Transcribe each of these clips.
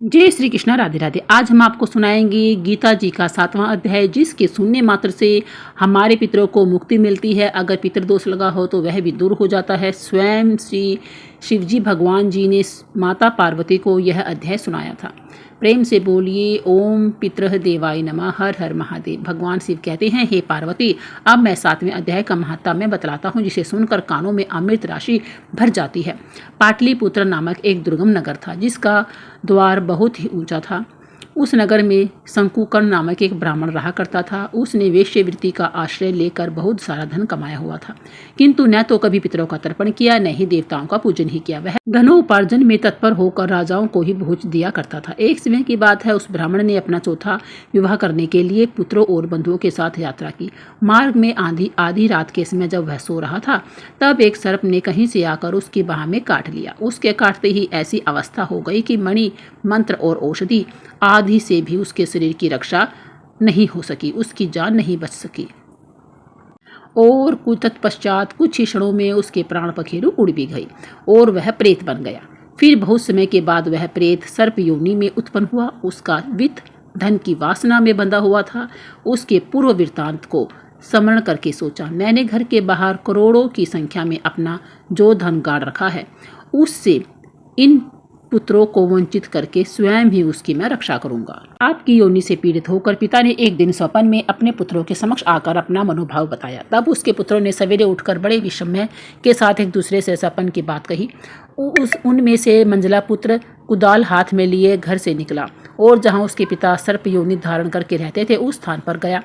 जय श्री कृष्णा, राधे राधे। आज हम आपको सुनाएंगे गीता जी का 7वां अध्याय, जिसके सुनने मात्र से हमारे पितरों को मुक्ति मिलती है। अगर पितृदोष लगा हो तो वह भी दूर हो जाता है। स्वयं श्री शिवजी भगवान जी ने माता पार्वती को यह अध्याय सुनाया था। प्रेम से बोलिए ओम पितृ देवाय नमः, हर हर महादेव। भगवान शिव कहते हैं, हे पार्वती, अब मैं 7वें अध्याय का महात्म्य बतलाता हूँ, जिसे सुनकर कानों में अमृत राशि भर जाती है। पाटलिपुत्र नामक एक दुर्गम नगर था, जिसका द्वार बहुत ही ऊंचा था। उस नगर में शंकुकर्ण नामक एक ब्राह्मण रहा करता था। उसने वेश्यवृत्ति का आश्रय लेकर बहुत सारा धन कमाया हुआ था, किंतु न तो कभी पितरों का तर्पण किया, न ही देवताओं का पूजन ही किया। वह धनोपार्जन में तत्पर होकर राजाओं को ही भोज दिया करता था। एक समय की बात है, उस ब्राह्मण ने अपना चौथा विवाह करने के लिए पुत्रों और बंधुओं के साथ यात्रा की। मार्ग में आधी रात के समय जब वह सो रहा था, तब एक सर्प ने कहीं से आकर उसकी बाह में काट लिया। उसके काटते ही ऐसी अवस्था हो गई कि मणि, मंत्र और औषधि आदि से भी उसके शरीर की रक्षा नहीं हो सकी, उसकी जान नहीं बच सकी। और तत्पश्चात कुछ ही क्षणों में उसके प्राण पखेरु उड़ भी गई और वह प्रेत बन गया। फिर बहुत समय के बाद वह प्रेत सर्प योनि में उत्पन्न हुआ। उसका वित्त धन की वासना में बंधा हुआ था। उसके पूर्व वृत्तांत को स्मरण करके सोचा, मैंने घर के बाहर करोड़ों की संख्या में अपना जो धन गाड़ रखा है, उससे इन पुत्रों को वंचित करके स्वयं ही उसकी मैं रक्षा करूंगा। आपकी योनि से पीड़ित होकर पिता ने एक दिन स्वप्न में अपने पुत्रों के समक्ष आकर अपना मनोभाव बताया। तब उसके पुत्रों ने सवेरे उठकर बड़े विस्मय के साथ एक दूसरे से स्वप्न की बात कही। उनमें से मंझला पुत्र कुदाल हाथ में लिए घर से निकला और जहां उसके पिता सर्प योनि धारण करके रहते थे, उस स्थान पर गया।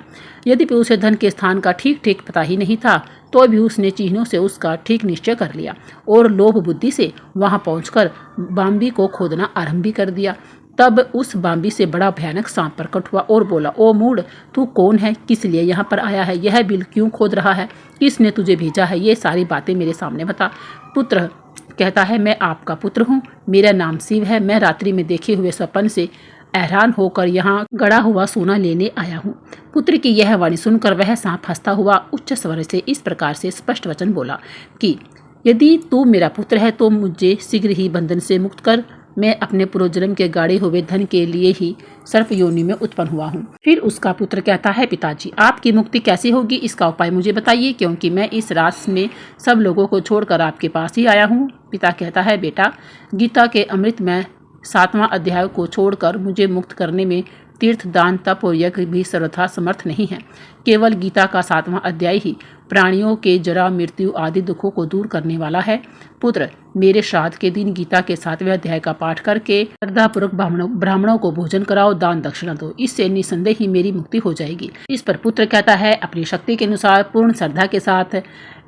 यद्यपि उसे धन के स्थान का ठीक ठीक पता ही नहीं था, तो भी उसने चिन्हों से उसका ठीक निश्चय कर लिया और लोभ बुद्धि से वहां पहुंचकर बाम्बी को खोदना आरंभ भी कर दिया। तब उस बाम्बी से बड़ा भयानक सांप प्रकट हुआ और बोला, ओ मूढ़, तू कौन है? किस लिए यहाँ पर आया है? यह बिल क्यों खोद रहा है? किसने तुझे भेजा है? ये सारी बातें मेरे सामने बता। पुत्र कहता है, मैं आपका पुत्र हूँ, मेरा नाम शिव है। मैं रात्रि में देखे हुए स्वप्न से हैरान होकर यहाँ गड़ा हुआ सोना लेने आया हूँ। पुत्र की यह वाणी सुनकर वह सांप हंसता हुआ उच्च स्वर से इस प्रकार से स्पष्ट वचन बोला कि यदि तू मेरा पुत्र है तो मुझे शीघ्र ही बंधन से मुक्त कर। मैं अपने पूर्वजन्म के गाड़े हुए धन के लिए ही सर्प योनि में उत्पन्न हुआ हूँ। फिर उसका पुत्र कहता है, पिताजी, आपकी मुक्ति कैसे होगी? इसका उपाय मुझे बताइए, क्योंकि मैं इस रात में सब लोगों को छोड़कर आपके पास ही आया हूँ। पिता कहता है, बेटा, गीता के अमृत में 7वां अध्याय को छोड़कर मुझे मुक्त करने में तीर्थ, दान, तप और यज्ञ भी सर्वथा समर्थ नहीं है। केवल गीता का 7वां अध्याय ही प्राणियों के जरा, मृत्यु आदि दुखों को दूर करने वाला है। पुत्र, मेरे श्राद्ध के दिन गीता के 7वें अध्याय का पाठ करके श्रद्धापूर्वक ब्राह्मणों को भोजन कराओ, दान दक्षिणा दो। इससे निसंदेह ही मेरी मुक्ति हो जाएगी। इस पर पुत्र कहता है, अपनी शक्ति के अनुसार पूर्ण श्रद्धा के साथ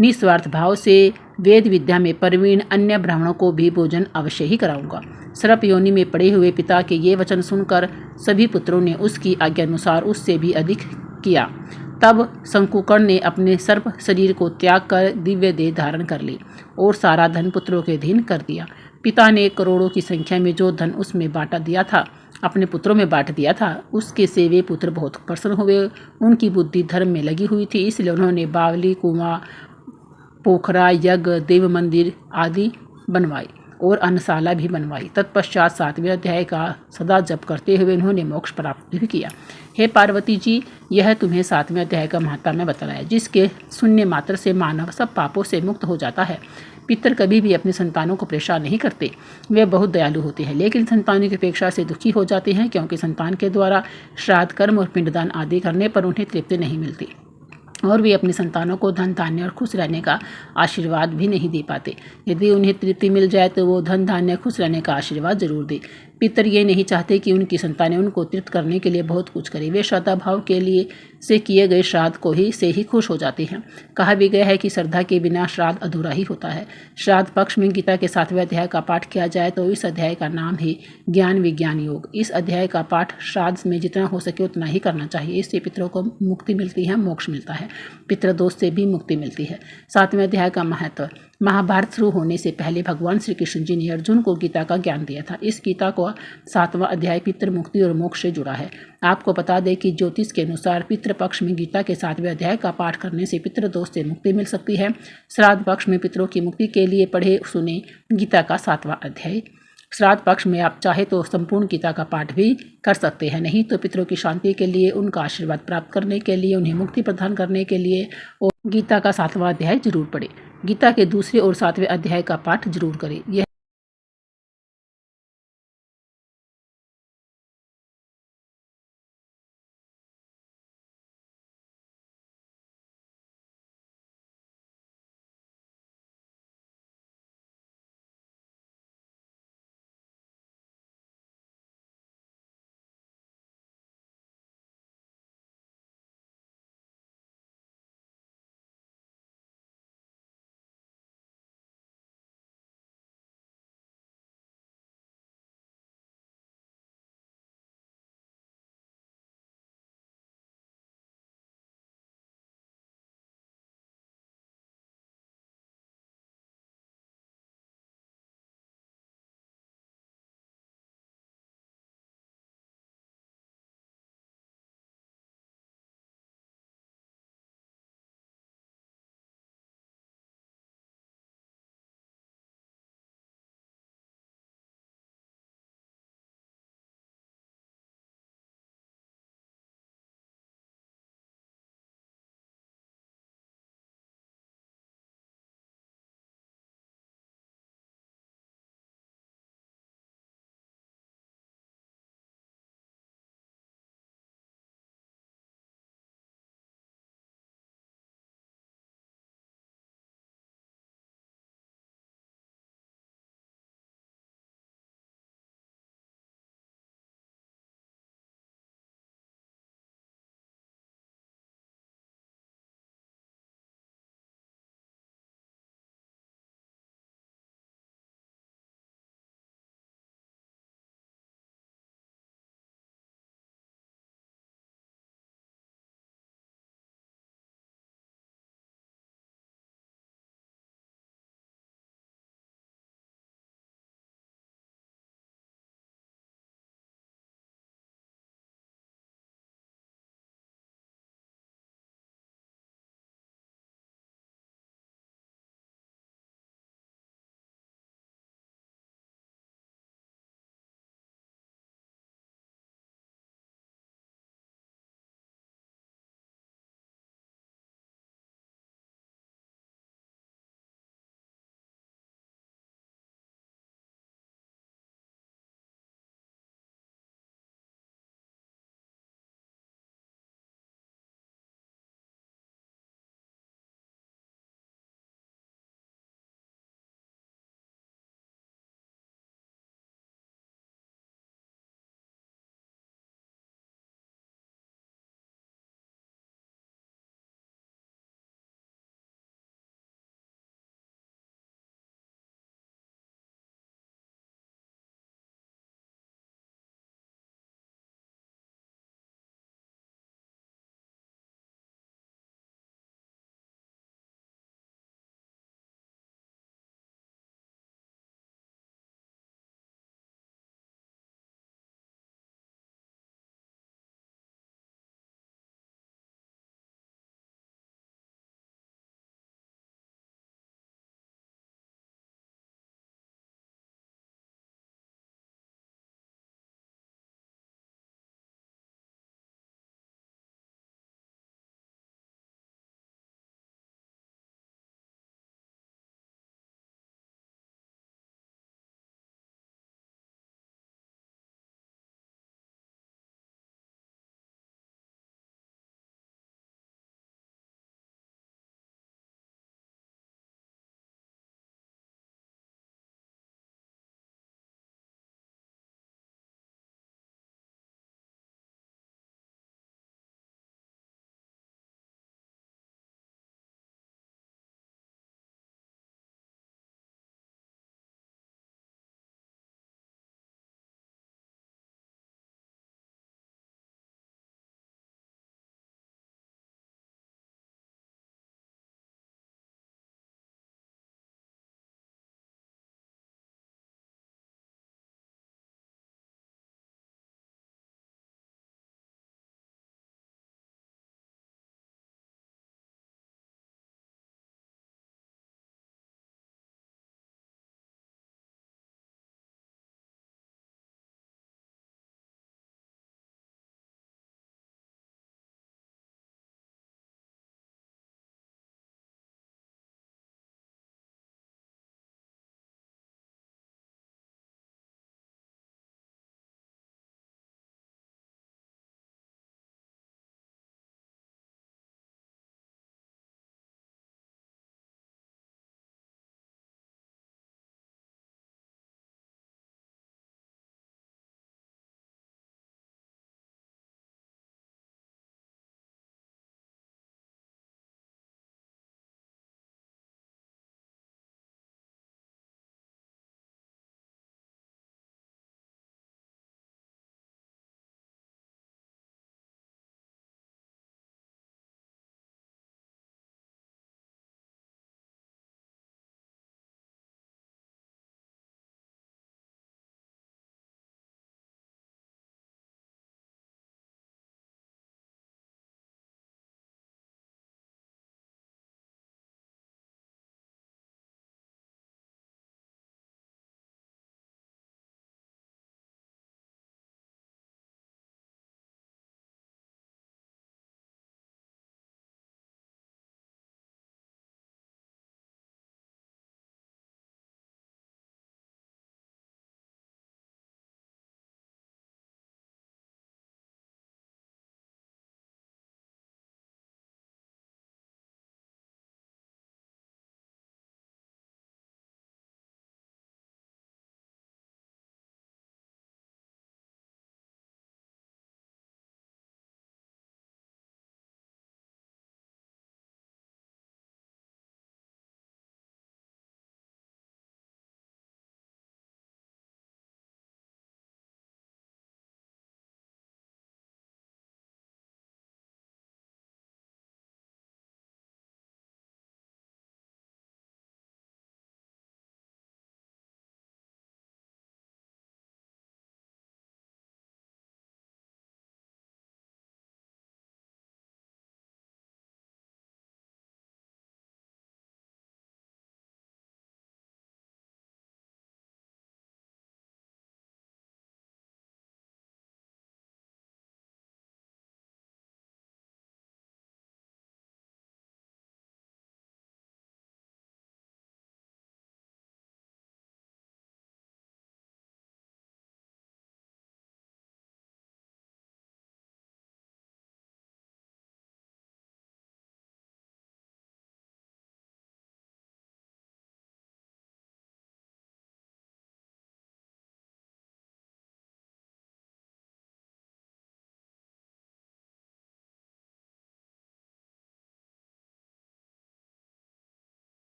निस्वार्थ भाव से वेद विद्या में प्रवीण अन्य ब्राह्मणों को भी भोजन अवश्य ही कराऊंगा। सर्प योनि में पड़े हुए पिता के ये वचन सुनकर सभी पुत्रों ने उसकी आज्ञा अनुसार उससे भी अधिक किया। तब शंकुकर्ण ने अपने सर्प शरीर को त्याग कर दिव्य देह धारण कर ली और सारा धन पुत्रों के अधीन कर दिया। पिता ने करोड़ों की संख्या में जो धन उसमें बांटा दिया था, अपने पुत्रों में बांट दिया था। उसके से वे पुत्र बहुत प्रसन्न हुए। उनकी बुद्धि धर्म में लगी हुई थी, इसलिए उन्होंने बावली, कुआं, पोखरा, यज्ञ, देव मंदिर आदि बनवाई और अन्नशाला भी बनवाई। तत्पश्चात 7वें अध्याय का सदा जप करते हुए उन्होंने मोक्ष प्राप्त भी किया। हे पार्वती जी, यह तुम्हें 7वें अध्याय का महात्म्य बताया, जिसके सुनने मात्र से मानव सब पापों से मुक्त हो जाता है। पितर कभी भी अपने संतानों को परेशान नहीं करते। वे बहुत दयालु होते हैं, लेकिन संतानों की अपेक्षा से दुखी हो जाते हैं, क्योंकि संतान के द्वारा श्राद्ध, कर्म और पिंडदान आदि करने पर उन्हें तृप्ति नहीं मिलती और वे अपनी संतानों को धन, धान्य और खुश रहने का आशीर्वाद भी नहीं दे पाते। यदि उन्हें तृप्ति मिल जाए तो वो धन, धान्य, खुश रहने का आशीर्वाद जरूर दे। पितर ये नहीं चाहते कि उनकी संतानें उनको तृप्त करने के लिए बहुत कुछ करें। वे श्रद्धा भाव के लिए से किए गए श्राद्ध को ही से ही खुश हो जाते हैं। कहा भी गया है कि श्रद्धा के बिना श्राद्ध अधूरा ही होता है। श्राद्ध पक्ष में गीता के 7वें अध्याय का पाठ किया जाए तो इस अध्याय का नाम है ज्ञान विज्ञान योग। इस अध्याय का पाठ श्राद्ध में जितना हो सके उतना ही करना चाहिए। इससे पितरों को मुक्ति मिलती है, मोक्ष मिलता है, पितृदोष से भी मुक्ति मिलती है। 7वें अध्याय का महत्व। महाभारत शुरू होने से पहले भगवान श्री कृष्ण जी ने अर्जुन को गीता का ज्ञान दिया था। इस गीता को 7वां अध्याय पितृ मुक्ति और मोक्ष से जुड़ा है। आपको बता दें कि ज्योतिष के अनुसार पितृ पक्ष में गीता के 7वें अध्याय का पाठ करने से पितृदोष से मुक्ति मिल सकती है। श्राद्ध पक्ष में पितरों की मुक्ति के लिए पढ़े सुने गीता का 7वां अध्याय। श्राद्ध पक्ष में आप चाहे तो संपूर्ण गीता का पाठ भी कर सकते हैं, नहीं तो पितरों की शांति के लिए, उनका आशीर्वाद प्राप्त करने के लिए, उन्हें मुक्ति प्रदान करने के लिए और गीता का 7वां अध्याय जरूर पढ़ें। गीता के दूसरे और 7वें अध्याय का पाठ जरूर करें। यह